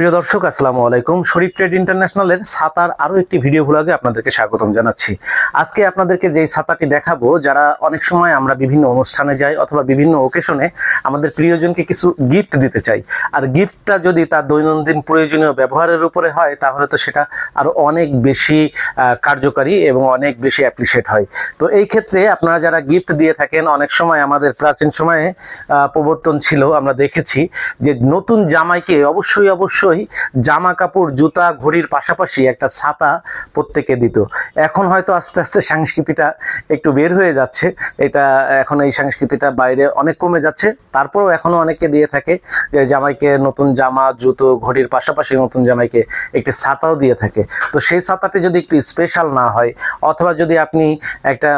প্রিয় দর্শক, আসসালামু আলাইকুম। শরীফ ট্রেড ইন্টারন্যাশনালের ছাতার আরো একটি ভিডিও ব্লগে আপনাদেরকে স্বাগতম জানাচ্ছি। আজকে আপনাদেরকে যেই ছাতাটি দেখাবো, যারা অনেক সময় আমরা বিভিন্ন অনুষ্ঠানে যাই অথবা বিভিন্ন ওকেশনে আমাদের প্রিয়জনকে কিছু গিফট দিতে চাই, আর গিফটটা যদি তার দৈনন্দিন প্রয়োজনীয় ব্যবহারের উপরে হয় তাহলে তো সেটা আরো অনেক বেশি কার্যকারী এবং অনেক বেশি অ্যাপ্রিসিয়েট হয়। তো এই ক্ষেত্রে আপনারা যারা গিফট দিয়ে থাকেন, অনেক সময় আমাদের প্রাচীন সময়ে প্রবর্তন ছিল, আমরা দেখেছি যে নতুন জামাইকে অবশ্যই জামা কাপড়, জুতা, ঘড়ির পাশাপাশি একটা ছাতা প্রত্যেকে দিত। এখন হয়তো আস্তে আস্তে সংস্কৃতিটা একটু বের হয়ে যাচ্ছে, এটা এখন এই সংস্কৃতিটা বাইরে অনেক কমে যাচ্ছে। তারপরেও এখনো অনেকে দিয়ে থাকে যে জামাইকে নতুন জামা, জুতো, ঘড়ির পাশাপাশি নতুন জামাইকে একটি ছাতাও দিয়ে থাকে। তো সেই ছাতাটি যদি একটু স্পেশাল না হয়, অথবা যদি আপনি একটা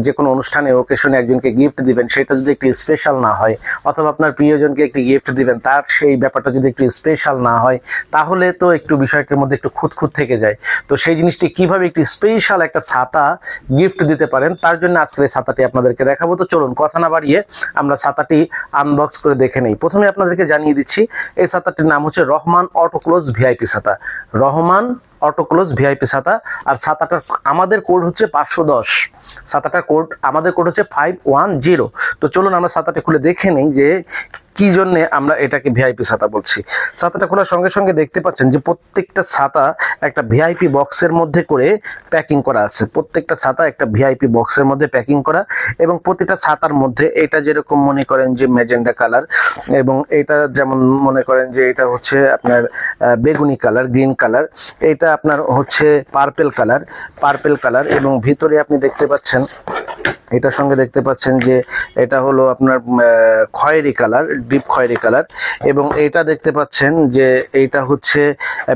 যে কোনো অনুষ্ঠানে ওকেশনে একজনকে গিফট দিবেন, সেটা যদি একটু স্পেশাল না হয়, অথবা আপনার প্রিয়জনকে একটি গিফট দিবেন, তার সেই ব্যাপারটা যদি একটু স্পেশাল না হয়, তাহলে তো একটু বিষয়টার মধ্যে একটু খুঁতখুঁত থেকে যায়। তো সেই জিনিসটি কিভাবে একটু স্পেশাল একটা ছাতা গিফট দিতে পারেন, তার জন্য আজকের এই ছাতাটি আপনাদেরকে দেখাবো। তো চলুন কথা না বাড়িয়ে আমরা ছাতাটি আনবক্স করে দেখে নেই। প্রথমে আপনাদেরকে জানিয়ে দিচ্ছি, এই ছাতাটির নাম হচ্ছে রহমান অটোক্লোজ ভিআইপি ছাতা। রহমান অটোক্লোজ ভিআইপি ছাতা। আর ছাতাটার আমাদের কোড হচ্ছে 510। ছাতাটার কোড, আমাদের কোড হচ্ছে 510। তো চলুন আমরা ছাতাটি খুলে দেখে নেই যে কি জন্য আমরা এটাকে ভিআইপি ছাতা বলছি। ছাতাটা খোলার সঙ্গে সঙ্গে দেখতে পাচ্ছেন যে প্রত্যেকটা ছাতা একটা ভিআইপি বক্সের মধ্যে করে প্যাকিং করা আছে। প্রত্যেকটা ছাতা একটা ভিআইপি বক্সের মধ্যে প্যাকিং করা, এবং প্রতিটা ছাতার মধ্যে এটা যেরকম মনে করেন যে ম্যাজেন্ডা কালার, এবং এটা যেমন মনে করেন যে এটা হচ্ছে আপনার বেগুনি কালার, গ্রিন কালার, এটা আপনার হচ্ছে পার্পেল কালার, এবং ভিতরে আপনি দেখতে পাচ্ছেন, এটার সঙ্গে দেখতে পাচ্ছেন যে এটা হলো আপনার খয়েরি কালার, ডিপ খয়েরি কালার, এবং এটা দেখতে পাচ্ছেন যে এইটা হচ্ছে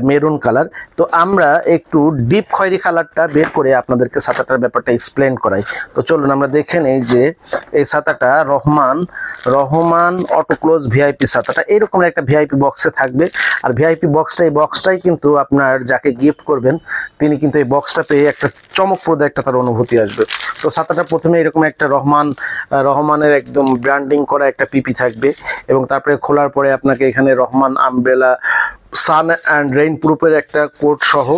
মেরুন কালার। তো আমরা একটু ডিপ খয়েরি কালারটা বের করে আপনাদেরকে ছাতাটার ব্যাপারটা এক্সপ্লেন করাই। তো চলুন আমরা দেখে নেই যে এই ছাতাটা রহমান অটোক্লোজ ভিআইপি ছাতাটা এরকম একটা ভিআইপি বক্সে থাকবে। আর ভিআইপি বক্সটাই কিন্তু আপনার যাকে গিফট করবেন তিনি কিন্তু এই বক্সটা পেয়ে একটা চমকপ্রদ একটা তার অনুভূতি আসবে। তো ছাতাটা প্রথমে এরকম একটা রহমানের একদম ব্র্যান্ডিং করা একটা পিপি থাকবে, এবং তারপরে খোলার পরে আপনাকে এখানে Rahman umbrella sun and rain প্রুফের একটা কোট সহ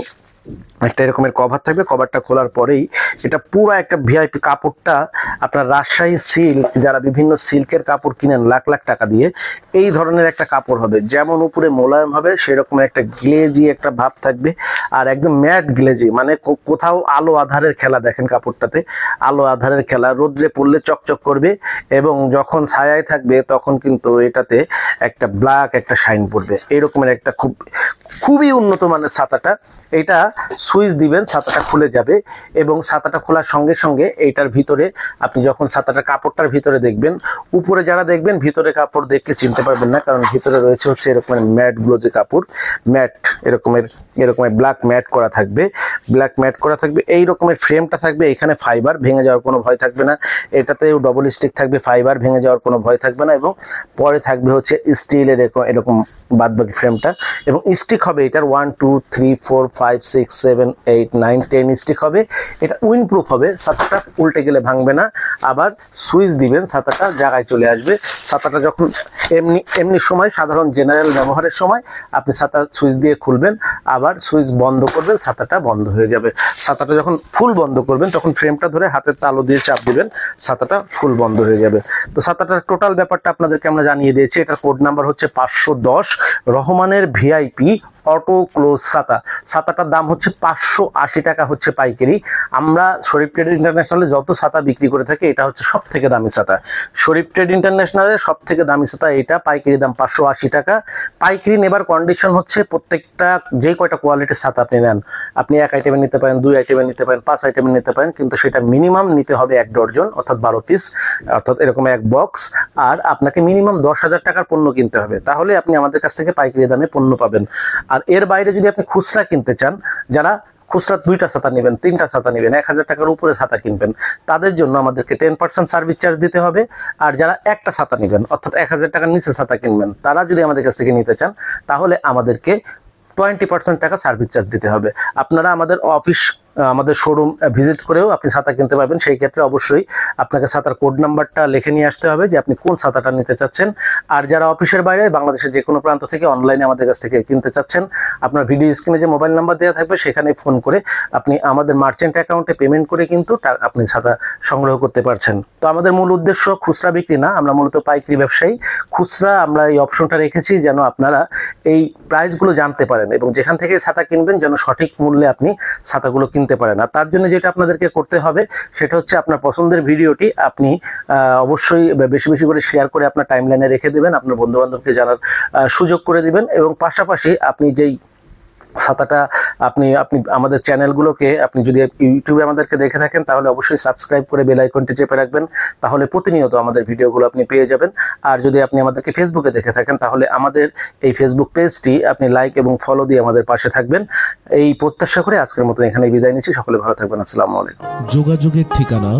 একটা এরকমের কভার থাকবে। কভারটা খোলার পরেই এটা পুরো একটা ভিআইপি কাপড়টা আপনার রাজশাহী সিল্ক, যারা বিভিন্ন সিল্কের কাপড় কিনেন লাখ লাখ টাকা দিয়ে, এই ধরনের একটা কাপড় হবে। যেমন উপরে মোলায়েম হবে সেরকম একটা গ্লেজি একটা ভাব থাকবে, আর একদম ম্যাট গ্লেজি, মানে কোথাও আলো আধারের খেলা, দেখেন কাপড়টাতে আলো আধারের খেলা, রোদ্রে পড়লে চকচক করবে, এবং যখন ছায়ায় থাকবে তখন কিন্তু এটাতে একটা ব্ল্যাক একটা শাইন পড়বে। এরকমের একটা খুবই উন্নত মানের ছাতাটা। এটা সুইচ দিবেন, ছাতাটা খুলে যাবে, এবং ছাতাটা খোলার সঙ্গে সঙ্গে এইটার ভিতরে আপনি যখন ছাতাটা কাপড়টার ভিতরে দেখবেন, উপরে যারা দেখবেন ভিতরে কাপড় দেখলে চিনতে পারবেন না, কারণ ভিতরে রয়েছে হচ্ছে এরকমের ম্যাট গ্লোজি কাপড়, ম্যাট এরকমের ব্ল্যাক ম্যাট করা থাকবে, এই রকমের ফ্রেমটা থাকবে। এখানে ফাইবার, ভেঙে যাওয়ার কোনো ভয় থাকবে না। এটাতেও ডবল স্টিক থাকবে, ফাইবার, ভেঙে যাওয়ার কোনো ভয় থাকবে না। এবং পরে থাকবে হচ্ছে স্টিলের এরকম বাদবাকি ফ্রেমটা, এবং স্টিক হবে এটার 1 2 3 4 5 6 7 8 9 10 স্টিক হবে। এটা উইন্ড প্রুফ হবে, ছাতাটা উল্টে গেলে ভাঙবে না। আবার সুইচ দিবেন, ছাতাটা জায়গায় চলে আসবে। ছাতাটা যখন এমনি সময়, সাধারণ জেনারেল ব্যবহারের সময় আপনি ছাতা সুইচ দিয়ে খুলবেন, আবার সুইচ বন্ধ করবেন, ছাতাটা বন্ধ হয়ে যাবে। ছাতাটা যখন ফুল বন্ধ করবেন তখন ফ্রেমটা ধরে হাতের তালু দিয়ে চাপ দিবেন, ছাতাটা ফুল বন্ধ হয়ে যাবে। তো ছাতাটার টোটাল ব্যাপারটা আপনাদেরকে আমরা জানিয়ে দিয়েছি। এটার কোড নাম্বার হচ্ছে 510, রহমানের ভিআইপি অটো ক্লোজ ছাতা। ছাতাটার দাম হচ্ছে 580 টাকা হচ্ছে পাইকারি। আমরা শরীফ ট্রেড ইন্টারন্যাশনালে যত ছাতা বিক্রি করে থাকি, এটা হচ্ছে সব থেকে দামি ছাতা। শরীফ ট্রেড ইন্টারন্যাশনালের সব থেকে দামি ছাতা এটা, পাইকারি দাম 580 টাকা। পাইকারি নেবার কন্ডিশন হচ্ছে প্রত্যেকটা যে কয়টা কোয়ালিটির ছাতা আপনি নেন, আপনি 1 আইটেমের নিতে পারেন, 2 আইটেমের নিতে পারেন, 5 আইটেমের নিতে পারেন, কিন্তু সেটা মিনিমাম নিতে হবে 1 ডর্জন, অর্থাৎ 12 পিস, অর্থাৎ এরকম এক বক্স। আর আপনাকে মিনিমাম 10,000 টাকার পণ্য কিনতে হবে, তাহলে আপনি আমাদের কাছ থেকে পাইকারি দামে পণ্য পাবেন। আর এর বাইরে যদি আপনি খুচরা কিনতে চান, যারা খুচরা 2টা ছাতা নেবেন, 3টা ছাতা নেবেন, 1000 টাকার উপরে ছাতা কিনবেন, তাদের জন্য আমাদেরকে 10% সার্ভিস চার্জ দিতে হবে। আর যারা একটা ছাতা নেবেন, অর্থাৎ 1000 টাকার নিচে ছাতা কিনবেন, তারা যদি আমাদের কাছ থেকে নিতে চান, তাহলে আমাদেরকে 20% টাকা সার্ভিস চার্জ দিতে হবে। আপনারা আমাদের অফিস আমাদের শোরুম ভিজিট করেও আপনি ছাতা কিনতে পারবেন। সেই ক্ষেত্রে অবশ্যই আপনাকে ছাতার কোড নাম্বারটা লিখে নিয়ে আসতে হবে যে আপনি কোন ছাতাটা নিতে চাচ্ছেন। আর যারা অফিসের বাইরে বাংলাদেশের যে কোনো প্রান্ত থেকে অনলাইনে আমাদের কাছ থেকে কিনতে চাচ্ছেন, আপনার ভিডিও স্ক্রিনে যে মোবাইল নাম্বার দেওয়া থাকবে সেখানে ফোন করে আপনি আমাদের মার্চেন্ট অ্যাকাউন্টে পেমেন্ট করে কিন্তু আপনি ছাতা সংগ্রহ করতে পারছেন। তো আমাদের মূল উদ্দেশ্য খুচরা বিক্রি না, আমরা মূলত পাইকারি ব্যবসায়ী। খুচরা আমরা এই অপশনটা রেখেছি যেন আপনারা এই প্রাইসগুলো জানতে পারেন এবং যেখান থেকে ছাতা কিনবেন যেন সঠিক মূল্যে আপনি ছাতাগুলো কিনতে পারেন। আর তার জন্য যেটা আপনাদেরকে করতে হবে সেটা হচ্ছে আপনার পছন্দের ভিডিওটি আপনি অবশ্যই বেশি বেশি করে শেয়ার করে আপনার টাইমলাইনে রেখে দেবেন, আপনার বন্ধু বান্ধবকে জানার সুযোগ করে দিবেন এবং পাশাপাশি আপনি যেই ছাতাটা আপনি আমাদের চ্যানেলগুলোকে আপনি যদি ইউটিউবে আমাদেরকে দেখে থাকেন তাহলে অবশ্যই সাবস্ক্রাইব করে বেল আইকনটি চেপে রাখবেন, তাহলে প্রতিনিয়ত আমাদের ভিডিওগুলো আপনি পেয়ে যাবেন। আর যদি আপনি আমাদেরকে ফেসবুকে দেখে থাকেন তাহলে আমাদের এই ফেসবুক পেজটি আপনি লাইক এবং ফলো দিয়ে আমাদের পাশে থাকবেন। এই প্রত্যাশা করে আজকের মতো এখানে বিদায় নিচ্ছি। সকলে ভালো থাকবেন। আসসালামু আলাইকুম। যোগাযোগের ঠিকানা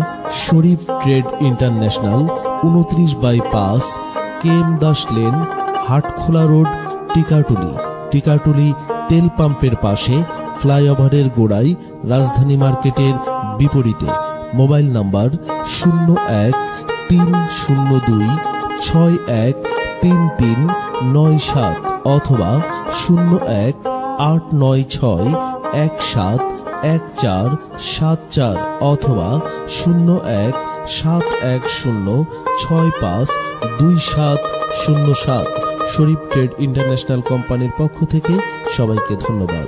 Sharif trade international, 29/5 KM Das lane, Hatkhola road, Tikatuli তেল পাম্পের পাশে, ফ্লাইওভারের গোড়ায়, রাজধানী মার্কেটের বিপরীতে। মোবাইল নাম্বার 01-302-613397 অথবা 01-896-171474 অথবা 01-710652707। শরীফ ট্রেড ইন্টারন্যাশনাল কোম্পানির পক্ষ থেকে সবাইকে ধন্যবাদ।